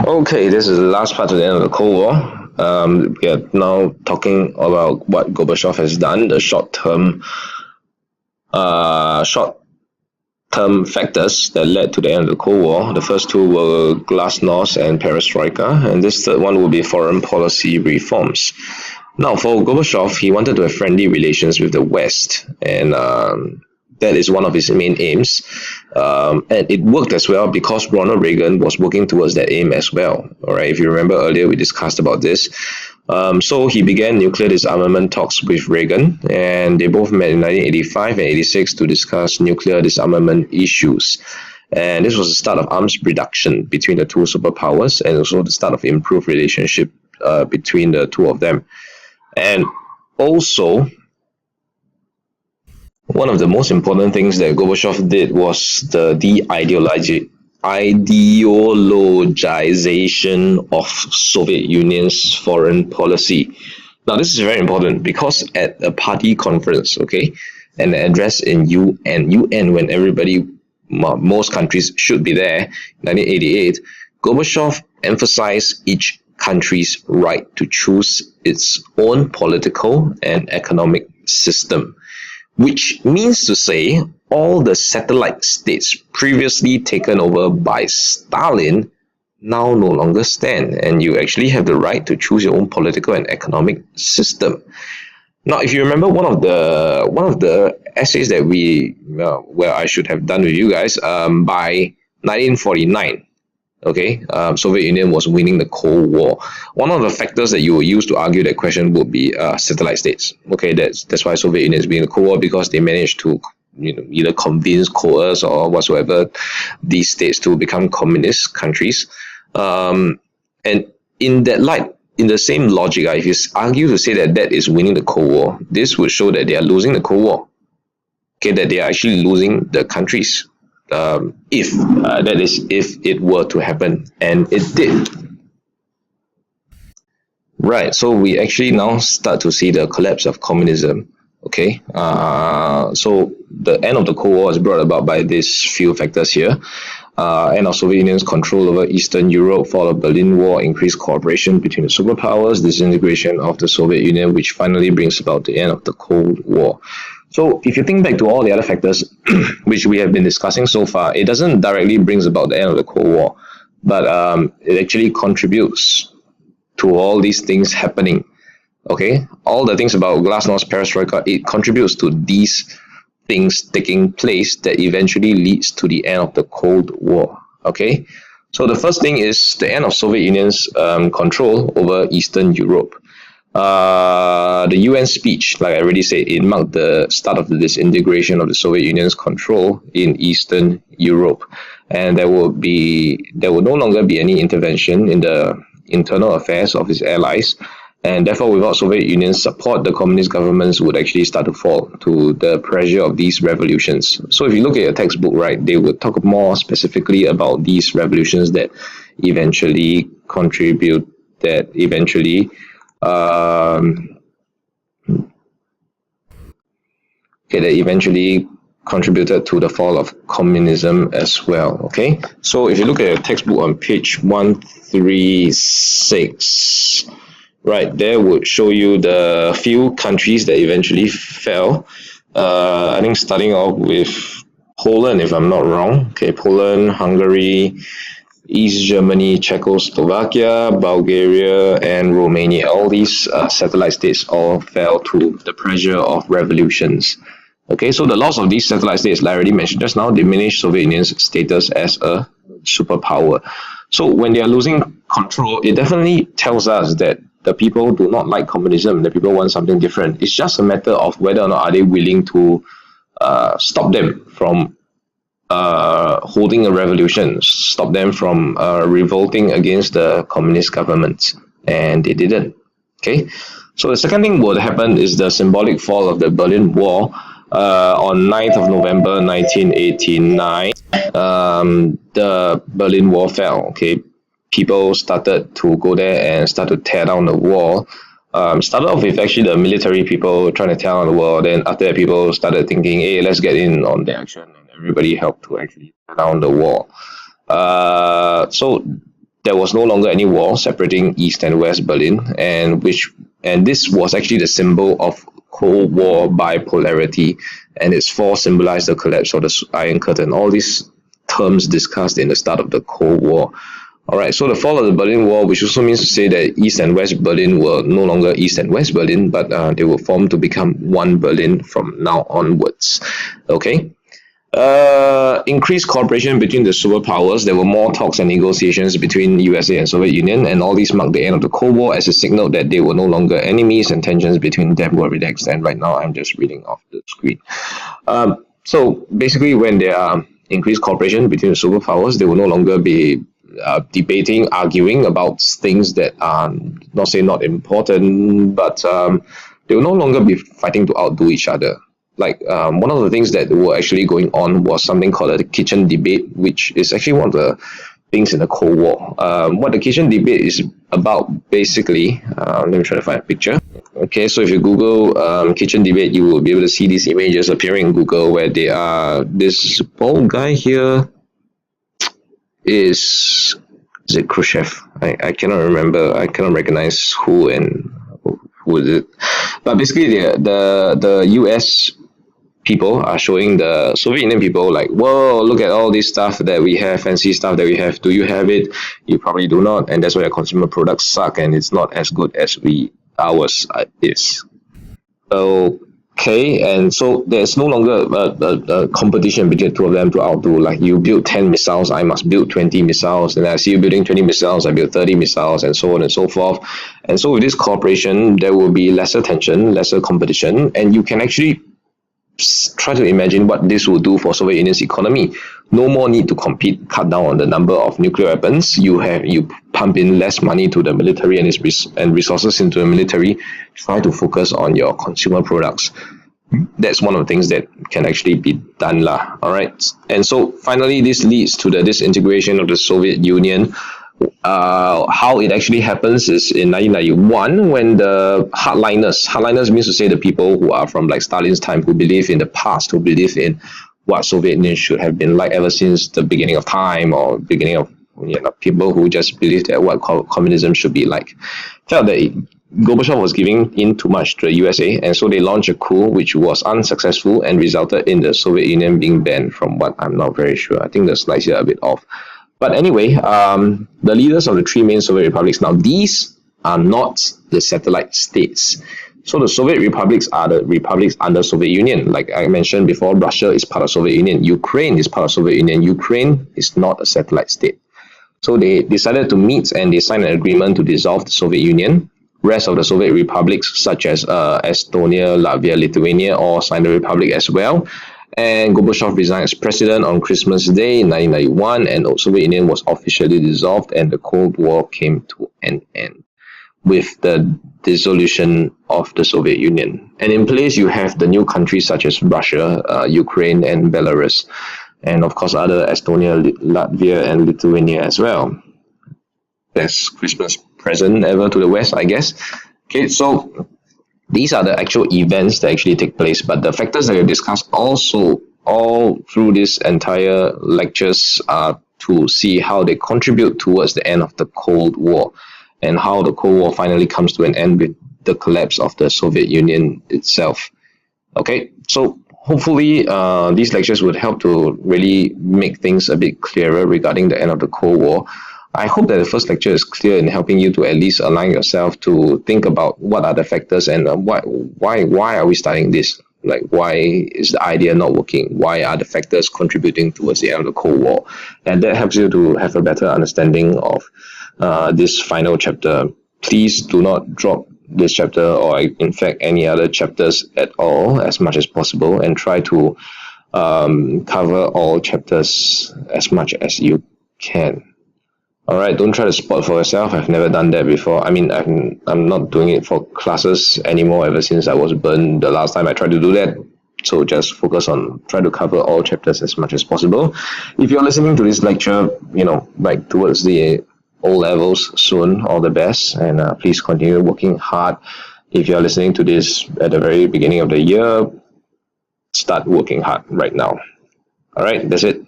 Okay, this is the last part of the end of the Cold War. We are now talking about what Gorbachev has done, the short-term factors that led to the end of the Cold War. The first two were Glasnost and Perestroika, and this third one will be foreign policy reforms. Now, for Gorbachev, he wanted to have friendly relations with the West, and that is one of his main aims. And it worked as well because Ronald Reagan was working towards that aim as well. All right, if you remember earlier, we discussed about this. So he began nuclear disarmament talks with Reagan, and they both met in 1985 and 86 to discuss nuclear disarmament issues. And this was the start of arms reduction between the two superpowers, and also the start of improved relationship between the two of them. And also, one of the most important things that Gorbachev did was the ideologization of Soviet Union's foreign policy. Now, this is very important because at a party conference, okay, an address in UN when everybody, most countries should be there, 1988, Gorbachev emphasized each country's right to choose its own political and economic system, which means to say all the satellite states previously taken over by Stalin now no longer stand, and you actually have the right to choose your own political and economic system. Now, if you remember one of the essays that I should have done with you guys, by 1949. Okay, Soviet Union was winning the Cold War. One of the factors that you will use to argue that question would be satellite states. Okay, that's why Soviet Union is winning the Cold War, because they managed to either convince, coerce, or whatsoever these states to become communist countries. And in that light, in the same logic, if you argue to say that is winning the Cold War, this would show that they are losing the Cold War. Okay, that they are actually losing the countries. If it were to happen, and it did. Right, so we actually now start to see the collapse of communism. Okay, so the end of the Cold War is brought about by these few factors here. End of Soviet Union's control over Eastern Europe, fall of Berlin Wall, increased cooperation between the superpowers, disintegration of the Soviet Union, which finally brings about the end of the Cold War. So if you think back to all the other factors which we have been discussing so far, it doesn't directly brings about the end of the Cold War, but it actually contributes to all these things happening. Okay, all the things about Glasnost, Perestroika, it contributes to these things taking place that eventually leads to the end of the Cold War. Okay, so the first thing is the end of Soviet Union's control over Eastern Europe. The UN speech, like I already said, it marked the start of the disintegration of the Soviet Union's control in Eastern Europe, and there will no longer be any intervention in the internal affairs of its allies, and therefore without Soviet Union's support, the communist governments would actually start to fall to the pressure of these revolutions. So if you look at your textbook, right, they would talk more specifically about these revolutions that eventually contributed to the fall of communism as well. Okay, so if you look at your textbook on page 136, right, there would show you the few countries that eventually fell. I think starting off with Poland, if I'm not wrong. Okay, Poland, Hungary, East Germany, Czechoslovakia, Bulgaria, and Romania. All these satellite states all fell to the pressure of revolutions. Okay, so the loss of these satellite states, like I already mentioned just now, diminished Soviet Union's status as a superpower. So when they are losing control, it definitely tells us that the people do not like communism. The people want something different. It's just a matter of whether or not are they willing to stop them from holding a revolution, stop them from revolting against the communist government, and they didn't. Okay, so the second thing would happen is the symbolic fall of the Berlin Wall on 9th of November 1989. The Berlin Wall fell. Okay, people started to go there and start to tear down the wall. Started off with actually the military people trying to tear down the wall. Then after that, people started thinking, hey, let's get in on the action. And everybody helped to actually tear down the wall. So there was no longer any wall separating East and West Berlin, and this was actually the symbol of Cold War bipolarity, and its fall symbolized the collapse of the Iron Curtain. All these terms discussed in the start of the Cold War. All right, so the fall of the Berlin Wall, which also means to say that East and West Berlin were no longer East and West Berlin, but they were formed to become one Berlin from now onwards. Okay. Increased cooperation between the superpowers. There were more talks and negotiations between USA and Soviet Union, and all these marked the end of the Cold War as a signal that they were no longer enemies, and tensions between them were relaxed. And right now, I'm just reading off the screen. So basically, when there are increased cooperation between the superpowers, they will no longer be debating, arguing about things that are not important, but they will no longer be fighting to outdo each other. Like one of the things that were actually going on was something called the kitchen debate, which is actually one of the things in the Cold War. What the kitchen debate is about, basically, let me try to find a picture. Okay, so if you Google kitchen debate, you will be able to see these images appearing in Google where they are, this bald guy here is it Khrushchev? I cannot remember. I cannot recognize who and who is it. But basically, the US people are showing the Soviet Union people like, whoa, look at all this stuff that we have, fancy stuff that we have. Do you have it? You probably do not, and that's why our consumer products suck, and it's not as good as ours is. Okay, and so there's no longer a competition between the two of them to outdo. Like, you build 10 missiles, I must build 20 missiles, and I see you building 20 missiles, I build 30 missiles, and so on and so forth. And so with this cooperation, there will be lesser tension, lesser competition, and you can actually try to imagine what this will do for Soviet Union's economy. No more need to compete, cut down on the number of nuclear weapons. You pump in less money to the military and resources into the military. Try to focus on your consumer products. That's one of the things that can actually be done lah. All right. And so finally, this leads to the disintegration of the Soviet Union. How it actually happens is in 1991, when the hardliners means to say the people who are from like Stalin's time, who believe in the past, who believe in what Soviet Union should have been like ever since the beginning of time, or beginning of, people who just believe that what communism should be like, felt that Gorbachev was giving in too much to the USA, and so they launched a coup which was unsuccessful and resulted in the Soviet Union being banned, from what I'm not very sure. I think the slides here are a bit off. But anyway, the leaders of the three main Soviet republics, now these are not the satellite states. So the Soviet republics are the republics under Soviet Union. Like I mentioned before, Russia is part of Soviet Union. Ukraine is part of Soviet Union. Ukraine is not a satellite state. So they decided to meet and they signed an agreement to dissolve the Soviet Union. Rest of the Soviet republics, such as Estonia, Latvia, Lithuania, all signed the republic as well. And Gorbachev resigned as president on Christmas Day in 1991, and the Soviet Union was officially dissolved, and the Cold War came to an end with the dissolution of the Soviet Union. And in place, you have the new countries such as Russia, Ukraine, and Belarus, and of course other Estonia, Latvia, and Lithuania as well. Best Christmas present ever to the West, I guess. Okay, so these are the actual events that actually take place, but the factors that we discussed also all through this entire lectures are to see how they contribute towards the end of the Cold War, and how the Cold War finally comes to an end with the collapse of the Soviet Union itself. Okay, so hopefully these lectures would help to really make things a bit clearer regarding the end of the Cold War. I hope that the first lecture is clear in helping you to at least align yourself to think about what are the factors and why are we studying this? Like, why is the idea not working? Why are the factors contributing towards the end of the Cold War? And that helps you to have a better understanding of this final chapter. Please do not drop this chapter, or in fact any other chapters at all, as much as possible, and try to cover all chapters as much as you can. All right, don't try to spot for yourself. I've never done that before. I mean, I'm not doing it for classes anymore ever since I was burned the last time I tried to do that. So just focus on try to cover all chapters as much as possible. If you're listening to this lecture, like towards the O levels soon, all the best, and please continue working hard. If you're listening to this at the very beginning of the year, start working hard right now. All right, that's it.